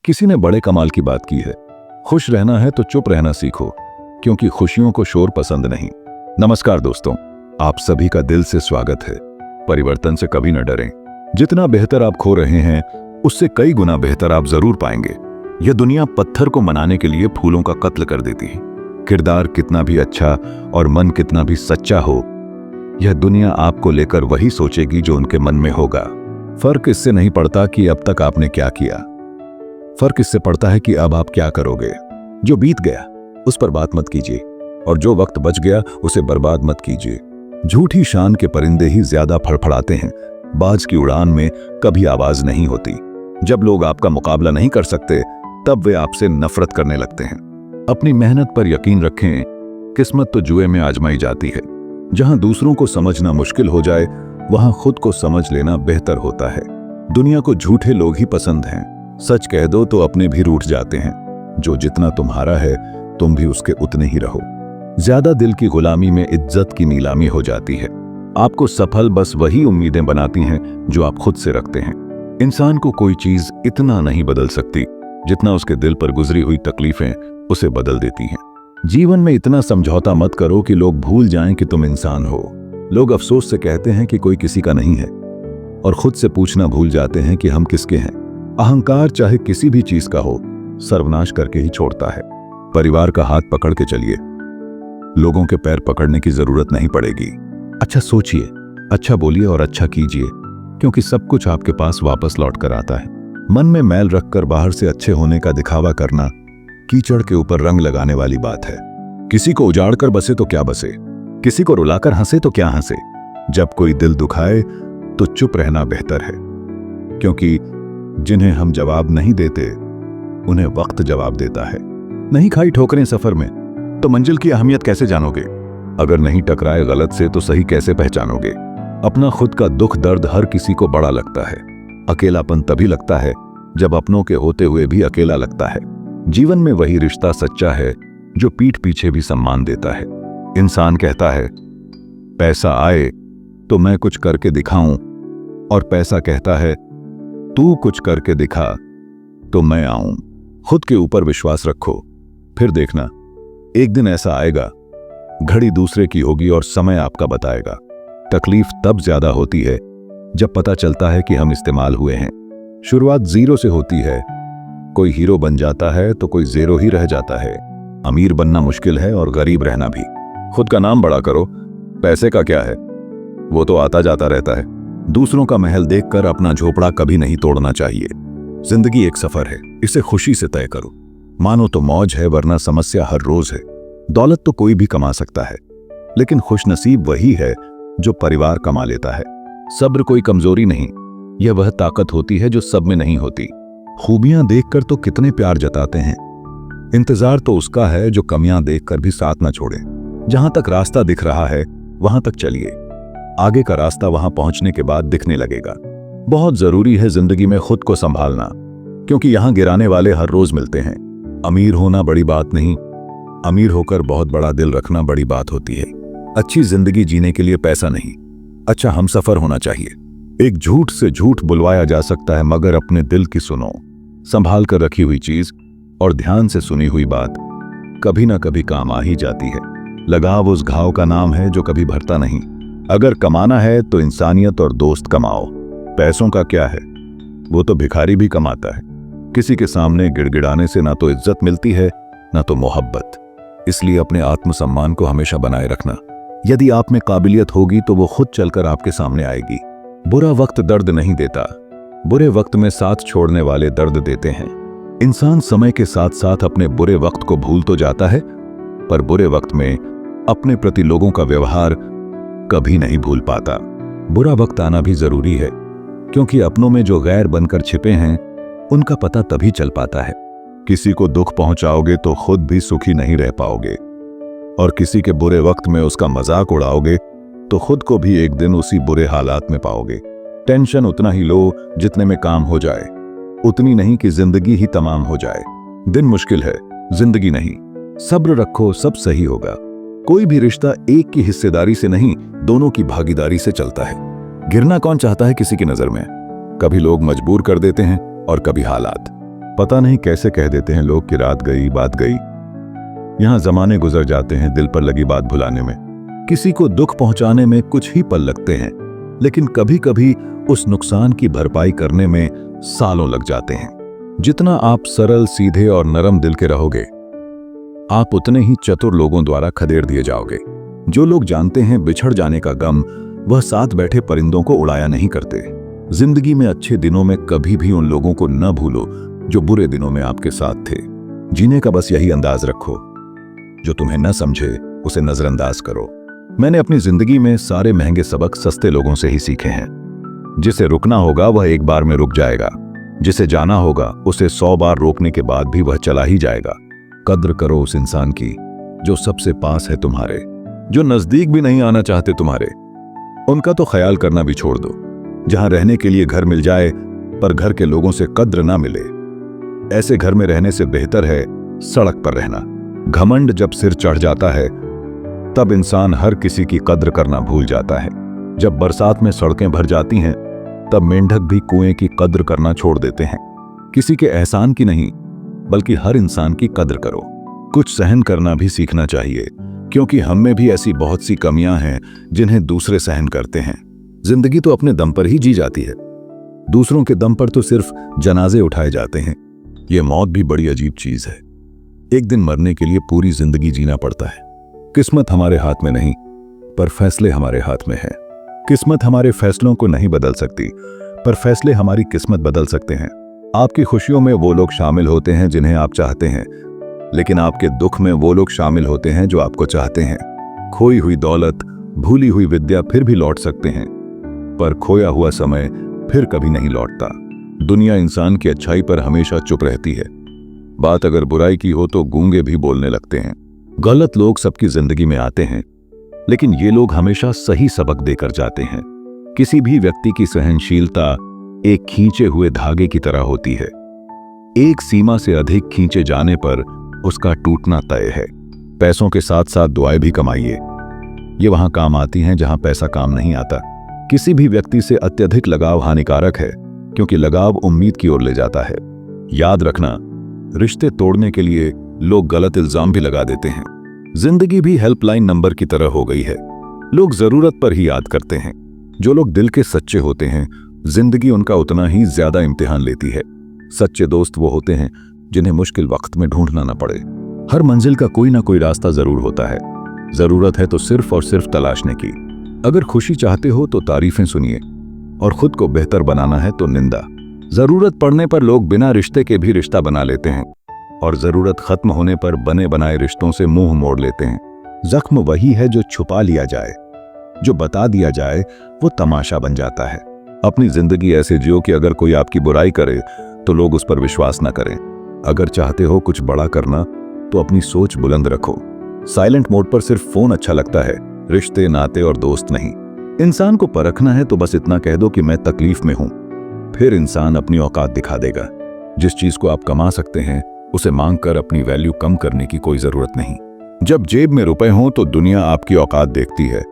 किसी ने बड़े कमाल की बात की है, खुश रहना है तो चुप रहना सीखो, क्योंकि खुशियों को शोर पसंद नहीं। नमस्कार दोस्तों, आप सभी का दिल से स्वागत है। परिवर्तन से कभी न डरें। जितना बेहतर आप खो रहे हैं उससे कई गुना बेहतर आप जरूर पाएंगे। यह दुनिया पत्थर को मनाने के लिए फूलों का कत्ल कर देती है। किरदार कितना भी अच्छा और मन कितना भी सच्चा हो, यह दुनिया आपको लेकर वही सोचेगी जो उनके मन में होगा। फर्क इससे नहीं पड़ता कि अब तक आपने क्या किया, फर्क इससे पड़ता है कि अब आप क्या करोगे। जो बीत गया उस पर बात मत कीजिए, और जो वक्त बच गया उसे बर्बाद मत कीजिए। झूठी शान के परिंदे ही ज्यादा फड़फड़ाते हैं, बाज की उड़ान में कभी आवाज नहीं होती। जब लोग आपका मुकाबला नहीं कर सकते तब वे आपसे नफरत करने लगते हैं। अपनी मेहनत पर यकीन रखें, किस्मत तो जुए में आजमाई जाती है। जहां दूसरों को समझना मुश्किल हो जाए वहां खुद को समझ लेना बेहतर होता है। दुनिया को झूठे लोग ही पसंद हैं, सच कह दो तो अपने भी रूठ जाते हैं। जो जितना तुम्हारा है तुम भी उसके उतने ही रहो। ज्यादा दिल की गुलामी में इज्जत की नीलामी हो जाती है। आपको सफल बस वही उम्मीदें बनाती हैं जो आप खुद से रखते हैं। इंसान को कोई चीज इतना नहीं बदल सकती जितना उसके दिल पर गुजरी हुई तकलीफें उसे बदल देती हैं। जीवन में इतना समझौता मत करो कि लोग भूल जाएं कि तुम इंसान हो। लोग अफसोस से कहते हैं कि कोई किसी का नहीं है, और खुद से पूछना भूल जाते हैं कि हम किसके हैं। अहंकार चाहे किसी भी चीज का हो, सर्वनाश करके ही छोड़ता है। परिवार का हाथ पकड़ के चलिए, लोगों के पैर पकड़ने की जरूरत नहीं पड़ेगी। अच्छा सोचिए, अच्छा बोलिए और अच्छा कीजिए, क्योंकि सब कुछ आपके पास वापस लौट कर आता है। मन में मैल रखकर बाहर से अच्छे होने का दिखावा करना कीचड़ के ऊपर रंग लगाने वाली बात है। किसी को उजाड़ कर बसे तो क्या बसे, किसी को रुलाकर हंसे तो क्या हंसे। जब कोई दिल दुखाए तो चुप रहना बेहतर है, क्योंकि जिन्हें हम जवाब नहीं देते उन्हें वक्त जवाब देता है। नहीं खाई ठोकरें सफर में तो मंजिल की अहमियत कैसे जानोगे। अगर नहीं टकराए गलत से तो सही कैसे पहचानोगे। अपना खुद का दुख दर्द हर किसी को बड़ा लगता है। अकेलापन तभी लगता है जब अपनों के होते हुए भी अकेला लगता है। जीवन में वही रिश्ता सच्चा है जो पीठ पीछे भी सम्मान देता है। इंसान कहता है पैसा आए तो मैं कुछ करके दिखाऊं, और पैसा कहता है तू कुछ करके दिखा तो मैं आऊं। खुद के ऊपर विश्वास रखो, फिर देखना एक दिन ऐसा आएगा, घड़ी दूसरे की होगी और समय आपका बताएगा। तकलीफ तब ज्यादा होती है जब पता चलता है कि हम इस्तेमाल हुए हैं। शुरुआत जीरो से होती है। कोई हीरो बन जाता है तो कोई जीरो ही रह जाता है। अमीर बनना मुश्किल है और गरीब रहना भी। खुद का नाम बड़ा करो, पैसे का क्या है, वो तो आता जाता रहता है। दूसरों का महल देखकर अपना झोपड़ा कभी नहीं तोड़ना चाहिए। जिंदगी एक सफर है, इसे खुशी से तय करो। मानो तो मौज है, वरना समस्या हर रोज है। दौलत तो कोई भी कमा सकता है, लेकिन खुशनसीब वही है जो परिवार कमा लेता है। सब्र कोई कमजोरी नहीं, यह वह ताकत होती है जो सब में नहीं होती। खूबियां देखकर तो कितने प्यार जताते हैं, इंतजार तो उसका है जो कमियां देखकर भी साथ न छोड़े। जहां तक रास्ता दिख रहा है वहां तक चलिए, आगे का रास्ता वहां पहुंचने के बाद दिखने लगेगा। बहुत जरूरी है जिंदगी में खुद को संभालना, क्योंकि यहां गिराने वाले हर रोज मिलते हैं। अमीर होना बड़ी बात नहीं, अमीर होकर बहुत बड़ा दिल रखना बड़ी बात होती है। अच्छी जिंदगी जीने के लिए पैसा नहीं, अच्छा हमसफर होना चाहिए। एक झूठ से झूठ बुलवाया जा सकता है, मगर अपने दिल की सुनो। संभाल कर रखी हुई चीज और ध्यान से सुनी हुई बात कभी ना कभी काम आ ही जाती है। लगाव उस घाव का नाम है जो कभी भरता नहीं। अगर कमाना है तो इंसानियत और दोस्त कमाओ। पैसों का क्या है, वो तो भिखारी भी कमाता है। किसी के सामने गिड़गिड़ाने से ना तो इज्जत मिलती है ना तो मोहब्बत। इसलिए अपने आत्मसम्मान को हमेशा बनाए रखना। यदि आप में काबिलियत होगी तो वो खुद चलकर आपके सामने आएगी। बुरा वक्त दर्द नहीं देता, बुरे वक्त में साथ छोड़ने वाले दर्द देते हैं। इंसान समय के साथ साथ अपने बुरे वक्त को भूल तो जाता है, पर बुरे वक्त में अपने प्रति लोगों का व्यवहार कभी नहीं भूल पाता। बुरा वक्त आना भी जरूरी है, क्योंकि अपनों में जो गैर बनकर छिपे हैं उनका पता तभी चल पाता है। किसी को दुख पहुंचाओगे तो खुद भी सुखी नहीं रह पाओगे, और किसी के बुरे वक्त में उसका मजाक उड़ाओगे तो खुद को भी एक दिन उसी बुरे हालात में पाओगे। टेंशन उतना ही लो जितने में काम हो जाए, उतनी नहीं कि जिंदगी ही तमाम हो जाए। दिन मुश्किल है, जिंदगी नहीं। सब्र रखो, सब सही होगा। कोई भी रिश्ता एक की हिस्सेदारी से नहीं, दोनों की भागीदारी से चलता है। गिरना कौन चाहता है किसी की नजर में। कभी लोग मजबूर कर देते हैं और कभी हालात। पता नहीं कैसे कह देते हैं लोग कि रात गई बात गई। यहां जमाने गुजर जाते हैं दिल पर लगी बात भुलाने में। किसी को दुख पहुंचाने में कुछ ही पल लगते हैं, लेकिन कभी कभी उस नुकसान की भरपाई करने में सालों लग जाते हैं। जितना आप सरल, सीधे और नरम दिल के रहोगे, आप उतने ही चतुर लोगों द्वारा खदेड़ दिए जाओगे। जो लोग जानते हैं बिछड़ जाने का गम, वह साथ बैठे परिंदों को उड़ाया नहीं करते। जिंदगी में अच्छे दिनों में कभी भी उन लोगों को न भूलो जो बुरे दिनों में आपके साथ थे। जीने का बस यही अंदाज रखो, जो तुम्हें न समझे उसे नजरअंदाज करो। मैंने अपनी जिंदगी में सारे महंगे सबक सस्ते लोगों से ही सीखे हैं। जिसे रुकना होगा वह एक बार में रुक जाएगा, जिसे जाना होगा उसे 100 बार रोकने के बाद भी वह चला ही जाएगा। कद्र करो उस इंसान की जो सबसे पास है तुम्हारे, जो नजदीक भी नहीं आना चाहते तुम्हारे। उनका तो ख्याल करना भी छोड़ दो। जहां रहने के लिए घर मिल जाए पर घर के लोगों से कद्र ना मिले, ऐसे घर में रहने से बेहतर है सड़क पर रहना। घमंड जब सिर चढ़ जाता है तब इंसान हर किसी की कद्र करना भूल जाता है। जब बरसात में सड़कें भर जाती हैं तब मेंढक भी कुएं की कद्र करना छोड़ देते हैं। किसी के एहसान की नहीं, बल्कि हर इंसान की कद्र करो। कुछ सहन करना भी सीखना चाहिए, क्योंकि हम में भी ऐसी बहुत सी कमियां हैं जिन्हें दूसरे सहन करते हैं। जिंदगी तो अपने दम पर ही जी जाती है, दूसरों के दम पर तो सिर्फ जनाजे उठाए जाते हैं। ये मौत भी बड़ी अजीब चीज है। एक दिन मरने के लिए पूरी जिंदगी जीना पड़ता है। किस्मत हमारे हाथ में नहीं, पर फैसले हमारे हाथ में है। किस्मत हमारे फैसलों को नहीं बदल सकती, पर फैसले हमारी किस्मत बदल सकते हैं। आपकी खुशियों में वो लोग शामिल होते हैं जिन्हें आप चाहते हैं, लेकिन आपके दुख में वो लोग शामिल होते हैं जो आपको चाहते हैं। खोई हुई दौलत, भूली हुई विद्या फिर भी लौट सकते हैं, पर खोया हुआ समय फिर कभी नहीं लौटता। दुनिया इंसान की अच्छाई पर हमेशा चुप रहती है। बात अगर बुराई की हो तो गूंगे भी बोलने लगते हैं। गलत लोग सबकी जिंदगी में आते हैं, लेकिन ये लोग हमेशा सही सबक देकर जाते हैं। किसी भी व्यक्ति की सहनशीलता एक खींचे हुए धागे की तरह होती है। एक सीमा से अधिक खींचे जाने पर उसका टूटना तय है। पैसों के साथ साथ दुआएं भी कमाइए। ये वहां काम आती हैं जहां पैसा काम नहीं आता। किसी भी व्यक्ति से अत्यधिक लगाव हानिकारक है, क्योंकि लगाव उम्मीद की ओर ले जाता है। याद रखना, रिश्ते तोड़ने के लिए लोग गलत इल्जाम भी लगा देते हैं। जिंदगी भी हेल्पलाइन नंबर की तरह हो गई है। लोग जरूरत पर ही याद करते हैं। जो लोग दिल के सच्चे होते हैं, जिंदगी उनका उतना ही ज्यादा इम्तिहान लेती है। सच्चे दोस्त वो होते हैं जिन्हें मुश्किल वक्त में ढूंढना न पड़े। हर मंजिल का कोई ना कोई रास्ता जरूर होता है। जरूरत है तो सिर्फ और सिर्फ तलाशने की। अगर खुशी चाहते हो तो तारीफें सुनिए, और खुद को बेहतर बनाना है तो निंदा। जरूरत पड़ने पर लोग बिना रिश्ते के भी रिश्ता बना लेते हैं, और जरूरत खत्म होने पर बने बनाए रिश्तों से मुंह मोड़ लेते हैं। जख्म वही है जो छुपा लिया जाए, जो बता दिया जाए वो तमाशा बन जाता है। अपनी जिंदगी ऐसे जियो कि अगर कोई आपकी बुराई करे तो लोग उस पर विश्वास न करें। अगर चाहते हो कुछ बड़ा करना तो अपनी सोच बुलंद रखो। साइलेंट मोड पर सिर्फ फोन अच्छा लगता है, रिश्ते, नाते और दोस्त नहीं। इंसान को परखना है तो बस इतना कह दो कि मैं तकलीफ में हूं, फिर इंसान अपनी औकात दिखा देगा। जिस चीज को आप कमा सकते हैं उसे मांगकर अपनी वैल्यू कम करने की कोई जरूरत नहीं। जब जेब में रुपए हों तो दुनिया आपकी औकात देखती है,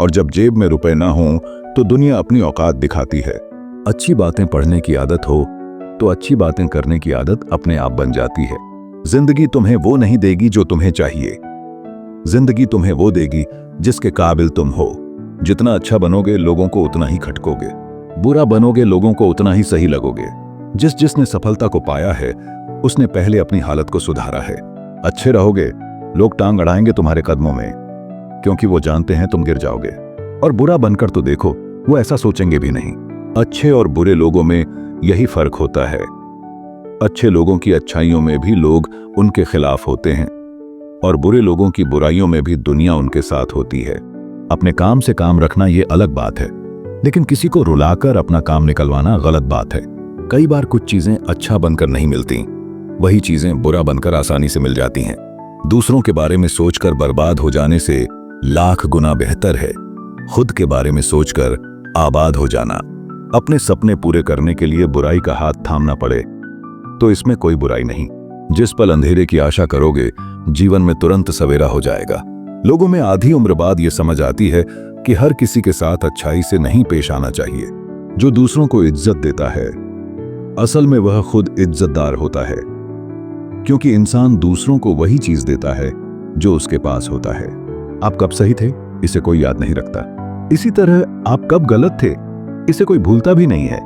और जब जेब में रुपए ना हों तो दुनिया अपनी औकात दिखाती है। अच्छी बातें पढ़ने की आदत हो तो अच्छी बातें करने की आदत अपने आप बन जाती है। जिंदगी तुम्हें वो नहीं देगी जो तुम्हें चाहिए, जिंदगी तुम्हें वो देगी जिसके काबिल तुम हो। जितना अच्छा बनोगे लोगों को उतना ही खटकोगे, बुरा बनोगे लोगों को उतना ही सही लगोगे। जिसने सफलता को पाया है उसने पहले अपनी हालत को सुधारा है। अच्छे रहोगे, लोग टांग अड़ाएंगे तुम्हारे कदमों में, क्योंकि वो जानते हैं तुम गिर जाओगे। और बुरा बनकर तो देखो, वो ऐसा सोचेंगे भी नहीं। अच्छे और बुरे लोगों में यही फर्क होता है। अच्छे लोगों की अच्छाइयों में भी लोग उनके खिलाफ होते हैं, और बुरे लोगों की बुराइयों में भी दुनिया उनके साथ होती है। अपने काम से काम रखना ये अलग बात है, लेकिन किसी को रुलाकर अपना काम निकलवाना गलत बात है। कई बार कुछ चीजें अच्छा बनकर नहीं मिलती, वही चीजें बुरा बनकर आसानी से मिल जाती हैं। दूसरों के बारे में सोचकर बर्बाद हो जाने से लाख गुना बेहतर है खुद के बारे में सोचकर आबाद हो जाना। अपने सपने पूरे करने के लिए बुराई का हाथ थामना पड़े तो इसमें कोई बुराई नहीं। जिस पल अंधेरे की आशा करोगे, जीवन में तुरंत सवेरा हो जाएगा। लोगों में आधी उम्र बाद यह समझ आती है कि हर किसी के साथ अच्छाई से नहीं पेश आना चाहिए। जो दूसरों को इज्जत देता है असल में वह खुद इज्जतदार होता है, क्योंकि इंसान दूसरों को वही चीज देता है जो उसके पास होता है। आप कब सही थे, इसे कोई याद नहीं रखता। इसी तरह आप कब गलत थे, इसे कोई भूलता भी नहीं है।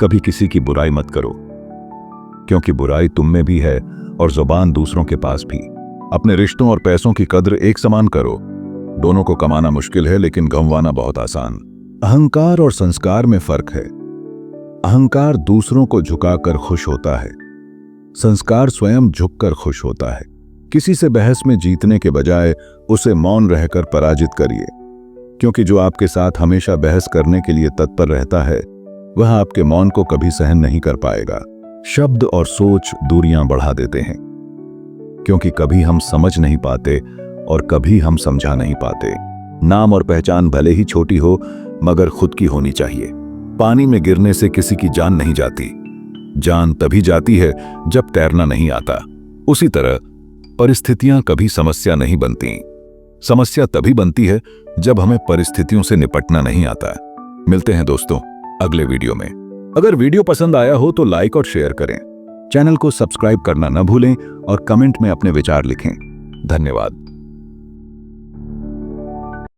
कभी किसी की बुराई मत करो, क्योंकि बुराई तुम में भी है और जुबान दूसरों के पास भी। अपने रिश्तों और पैसों की कद्र एक समान करो। दोनों को कमाना मुश्किल है, लेकिन गंवाना बहुत आसान। अहंकार और संस्कार में फर्क है। अहंकार दूसरों को झुकाकर खुश होता है, संस्कार स्वयं झुककर खुश होता है। किसी से बहस में जीतने के बजाय उसे मौन रहकर पराजित करिए, क्योंकि जो आपके साथ हमेशा बहस करने के लिए तत्पर रहता है वह आपके मौन को कभी सहन नहीं कर पाएगा। शब्द और सोच दूरियां बढ़ा देते हैं, क्योंकि कभी हम समझ नहीं पाते और कभी हम समझा नहीं पाते। नाम और पहचान भले ही छोटी हो, मगर खुद की होनी चाहिए। पानी में गिरने से किसी की जान नहीं जाती, जान तभी जाती है जब तैरना नहीं आता। उसी तरह परिस्थितियां कभी समस्या नहीं बनती, समस्या तभी बनती है जब हमें परिस्थितियों से निपटना नहीं आता। मिलते हैं दोस्तों अगले वीडियो में। अगर वीडियो पसंद आया हो तो लाइक और शेयर करें, चैनल को सब्सक्राइब करना न भूलें और कमेंट में अपने विचार लिखें। धन्यवाद।